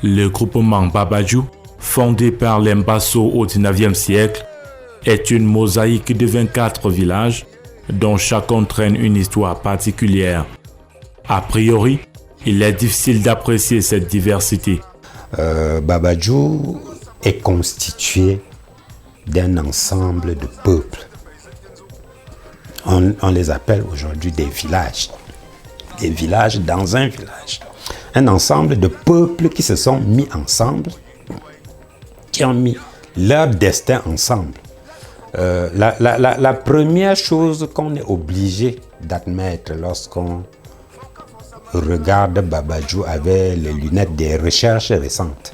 Le groupement Babadjou, fondé par les Mbasso au XIXe siècle, est une mosaïque de 24 villages dont chacun traîne une histoire particulière. A priori, il est difficile d'apprécier cette diversité. Babadjou est constitué d'un ensemble de peuples. On les appelle aujourd'hui des villages. Des villages dans un village. Un ensemble de peuples qui se sont mis ensemble, qui ont mis leur destin ensemble. La première chose qu'on est obligé d'admettre lorsqu'on regarde Babadjou avec les lunettes des recherches récentes,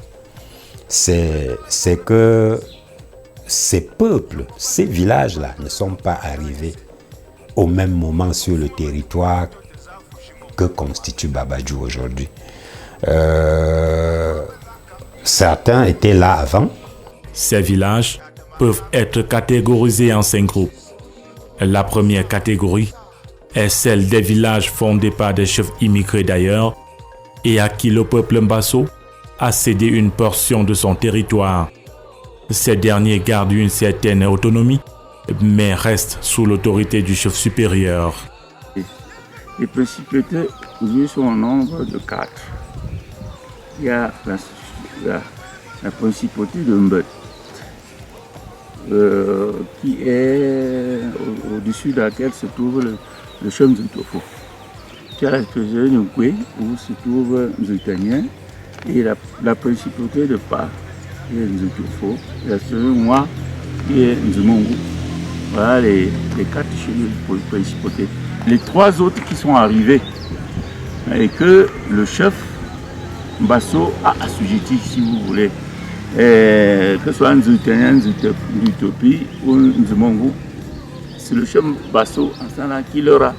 c'est que ces peuples, ces villages-là ne sont pas arrivés au même moment sur le territoire que constitue Babadjou aujourd'hui. Certains étaient là avant. Ces villages peuvent être catégorisés en 5 groupes. La première catégorie est celle des villages fondés par des chefs immigrés d'ailleurs et à qui le peuple Mbasso a cédé une portion de son territoire. Ces derniers gardent une certaine autonomie, mais restent sous l'autorité du chef supérieur. Les principautés aujourd'hui sont au nombre de 4. Il y a la principauté de Mbet, qui est au-dessus de laquelle se trouve le chef Nzutofo. Il y a la principauté de Nkwe, où se trouve Nzutanien, et la principauté de Pa, qui est Nzutofo, et la principauté de Moi, qui est Nzumongu. Voilà les 4 principautés. Les 3 autres qui sont arrivés et que le chef Mbasso a assujetti, si vous voulez, que ce soit Nzutanien, Nzutopi ou Nzumongu, c'est le chef Mbasso en ce temps-là qui leur a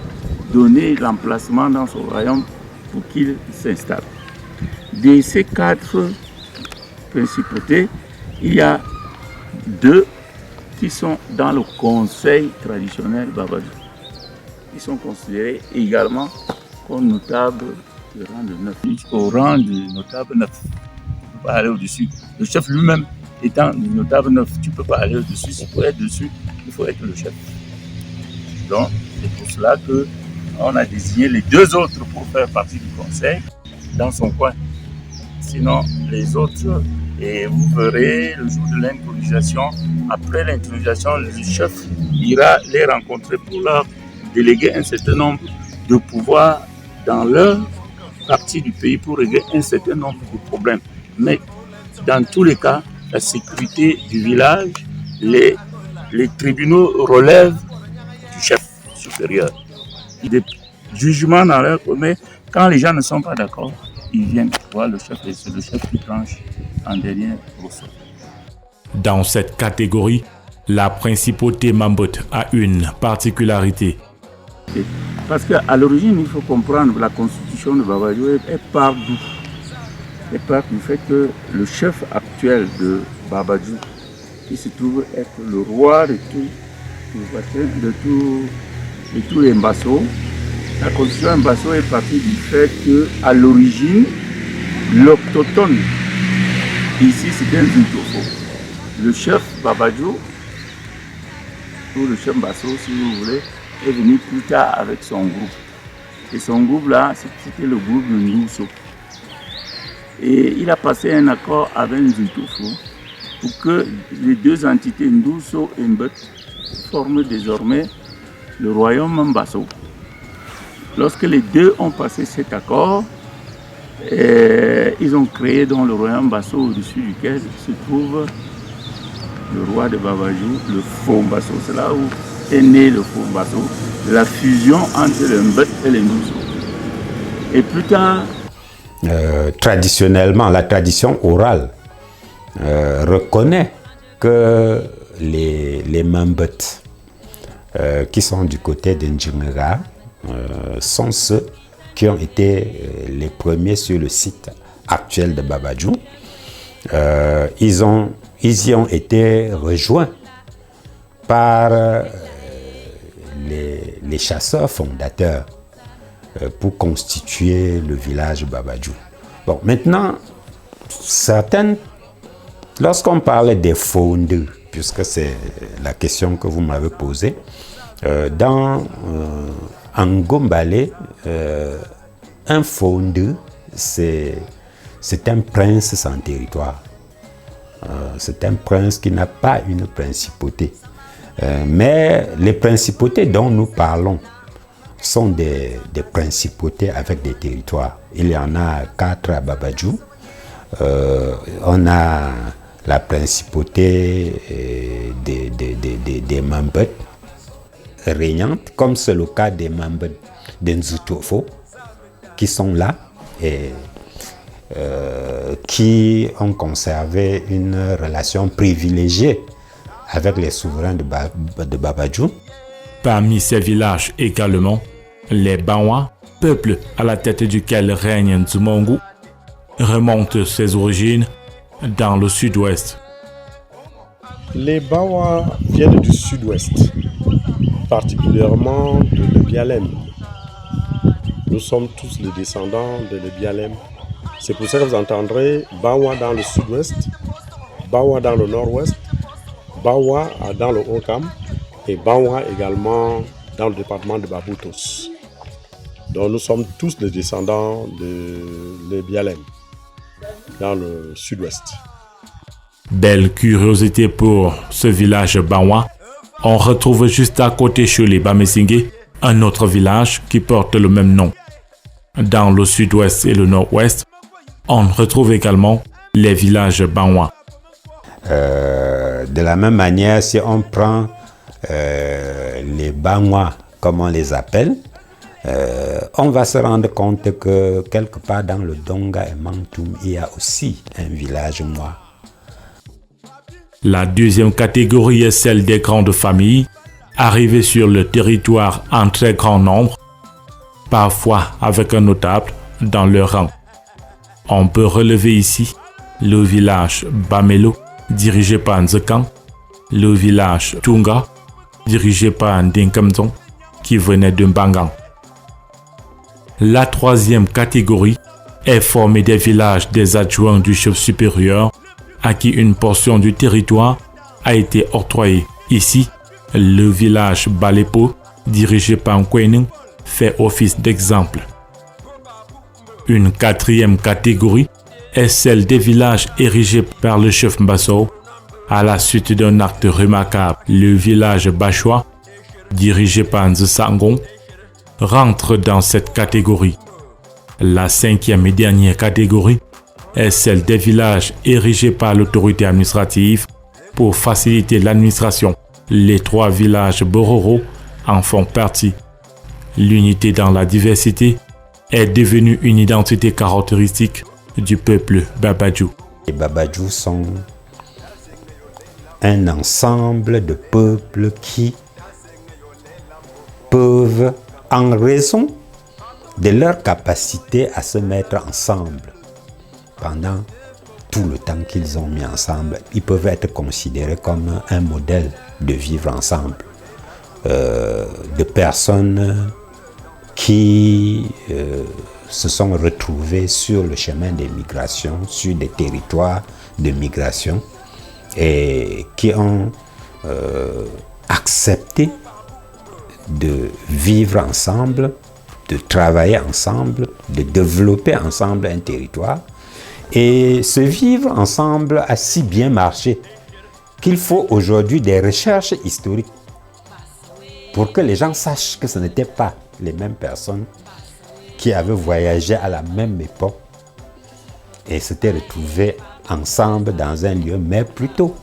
donné l'emplacement dans son royaume pour qu'ils s'installent. De ces 4 principautés, il y a 2 qui sont dans le conseil traditionnel Babadjou. Ils sont considérés également comme notables de rang de 9. Au rang de notable 9, tu ne peux pas aller au-dessus. Le chef lui-même étant notable 9, tu ne peux pas aller au-dessus. Si pour être dessus, il faut être le chef. Donc, c'est pour cela qu'on a désigné les 2 autres pour faire partie du conseil dans son coin. Sinon, les autres, et vous verrez le jour de l'intronisation, après l'intronisation, le chef ira les rencontrer pour leur déléguer un certain nombre de pouvoirs dans leur partie du pays pour régler un certain nombre de problèmes. Mais dans tous les cas, la sécurité du village, les tribunaux relèvent du chef supérieur. Il y a des jugements dans leur mais quand les gens ne sont pas d'accord, ils viennent voir le chef et c'est le chef qui tranche en dernier ressort. Dans cette catégorie, la principauté Mambot a une particularité. Parce qu'à l'origine, il faut comprendre la constitution de Babadjou, elle part d'où? Elle part du fait que le chef actuel de Babadjou, qui se trouve être le roi de tous les Mbasso, la constitution Mbasso est partie du fait qu'à l'origine, l'autochtone, ici c'était un Nzutofo. Le chef Babadjou, ou le chef Mbasso si vous voulez, est venu plus tard avec son groupe. Et son groupe là, c'était le groupe de Ndousso. Et il a passé un accord avec Nzutofo pour que les 2 entités, Ndousso et Mbet, forment désormais le royaume Mbasso. Lorsque les 2 ont passé cet accord, ils ont créé donc le royaume Mbasso au-dessus duquel se trouve le roi de Babadjou, le faux Mbasso. C'est là où est né le faux Mbasso, la fusion entre le Mbet et le Ndousso. Et plus tard, traditionnellement, la tradition orale reconnaît que les Mambet qui sont du côté de Ndjingara sont ceux qui ont été les premiers sur le site actuel de Babadjou. Ils y ont été rejoints par les chasseurs fondateurs pour constituer le village Babadjou. Bon, maintenant, certaines, lorsqu'on parle des fondeux, puisque c'est la question que vous m'avez posée, en Ngombale, un fondeux, c'est un prince sans territoire. C'est un prince qui n'a pas une principauté. Mais les principautés dont nous parlons sont des principautés avec des territoires. Il y en a 4 à Babadjou. On a la principauté des Mambet régnante, comme c'est le cas des Mambet de Nzutofo, qui sont là et qui ont conservé une relation privilégiée avec les souverains de Babadjou. Parmi ces villages également, les Banwa, peuple à la tête duquel règne Nzumongu, remontent ses origines dans le sud-ouest. Les Banwa viennent du sud-ouest, particulièrement de Lebialem. Nous sommes tous les descendants de Lebialem. C'est pour ça que vous entendrez Banwa dans le sud-ouest, Banwa dans le nord-ouest, Banwa dans le Haut-Kam et Banwa également dans le département de Baboutos. Donc nous sommes tous les descendants de Lebialem dans le sud-ouest. Belle curiosité pour ce village Banwa, on retrouve juste à côté chez les Bamesingé un autre village qui porte le même nom. Dans le sud-ouest et le nord-ouest, on retrouve également les villages Banwa. De la même manière, si on prend les Banwa, comme on les appelle, on va se rendre compte que quelque part dans le Donga et Mantoum, il y a aussi un village Mwa. La deuxième catégorie est celle des grandes familles, arrivées sur le territoire en très grand nombre, parfois avec un notable dans leur rang. On peut relever ici le village Bamelo, dirigé par Nzekan, le village Tunga, dirigé par Ndinkamzon, qui venait de Mbangan. La troisième catégorie est formée des villages des adjoints du chef supérieur à qui une portion du territoire a été octroyée. Ici, le village Balepo, dirigé par Nkwening, fait office d'exemple. Une quatrième catégorie est celle des villages érigés par le chef Mbasso à la suite d'un acte remarquable. Le village Bachwa, dirigé par Nzesangon, rentre dans cette catégorie. La cinquième et dernière catégorie est celle des villages érigés par l'autorité administrative pour faciliter l'administration. Les 3 villages Bororo en font partie. L'unité dans la diversité est devenue une identité caractéristique du peuple Babadjou. Les Babadjou sont un ensemble de peuples qui peuvent, en raison de leur capacité à se mettre ensemble pendant tout le temps qu'ils ont mis ensemble, ils peuvent être considérés comme un modèle de vivre ensemble. De personnes qui se sont retrouvées sur le chemin des migrations, sur des territoires de migration et qui ont accepté de vivre ensemble, de travailler ensemble, de développer ensemble un territoire. Et ce vivre ensemble a si bien marché qu'il faut aujourd'hui des recherches historiques pour que les gens sachent que ce n'étaient pas les mêmes personnes qui avaient voyagé à la même époque et s'étaient retrouvés ensemble dans un lieu, mais plutôt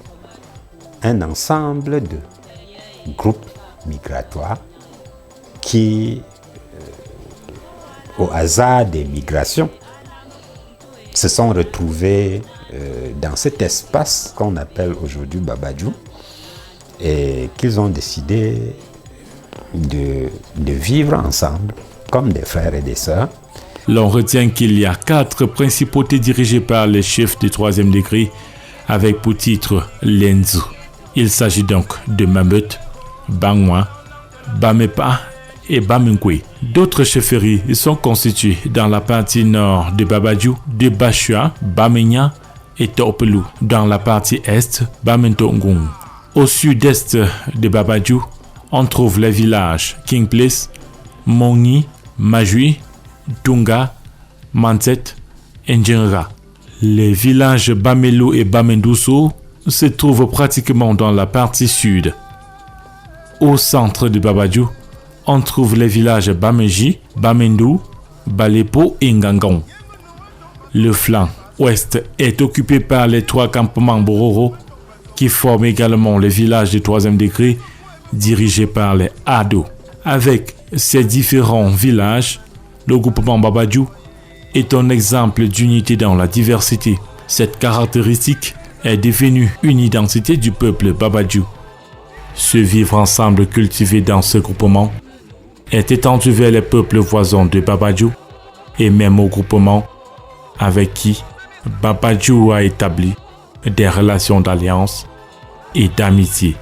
un ensemble de groupes migratoires qui, au hasard des migrations, se sont retrouvés dans cet espace qu'on appelle aujourd'hui Babadjou et qu'ils ont décidé de vivre ensemble comme des frères et des sœurs. L'on retient qu'il y a 4 principautés dirigées par les chefs du 3e degré avec pour titre Lenzu. Il s'agit donc de Mambet, Bangwa, Bamepa et Bamenkwe. D'autres chefferies sont constituées dans la partie nord de Babadjou, de Bachua, Bamenya et Torpelou. Dans la partie est, Bamentongung. Au sud-est de Babadjou, on trouve les villages King Place, Mongni, Majui, Tunga, Manset et Ndjenra. Les villages Bamelou et Bamendousso se trouvent pratiquement dans la partie sud. Au centre de Babadjou, on trouve les villages Bamenji, Bamendou, Balepo et Ngangon. Le flanc ouest est occupé par les 3 campements Bororo qui forment également les villages du 3e degré dirigés par les Ado. Avec ces différents villages, le groupement Babadjou est un exemple d'unité dans la diversité. Cette caractéristique est devenue une identité du peuple Babadjou. Ce vivre ensemble cultivé dans ce groupement est étendu vers les peuples voisins de Babadjou et même au groupement avec qui Babadjou a établi des relations d'alliance et d'amitié.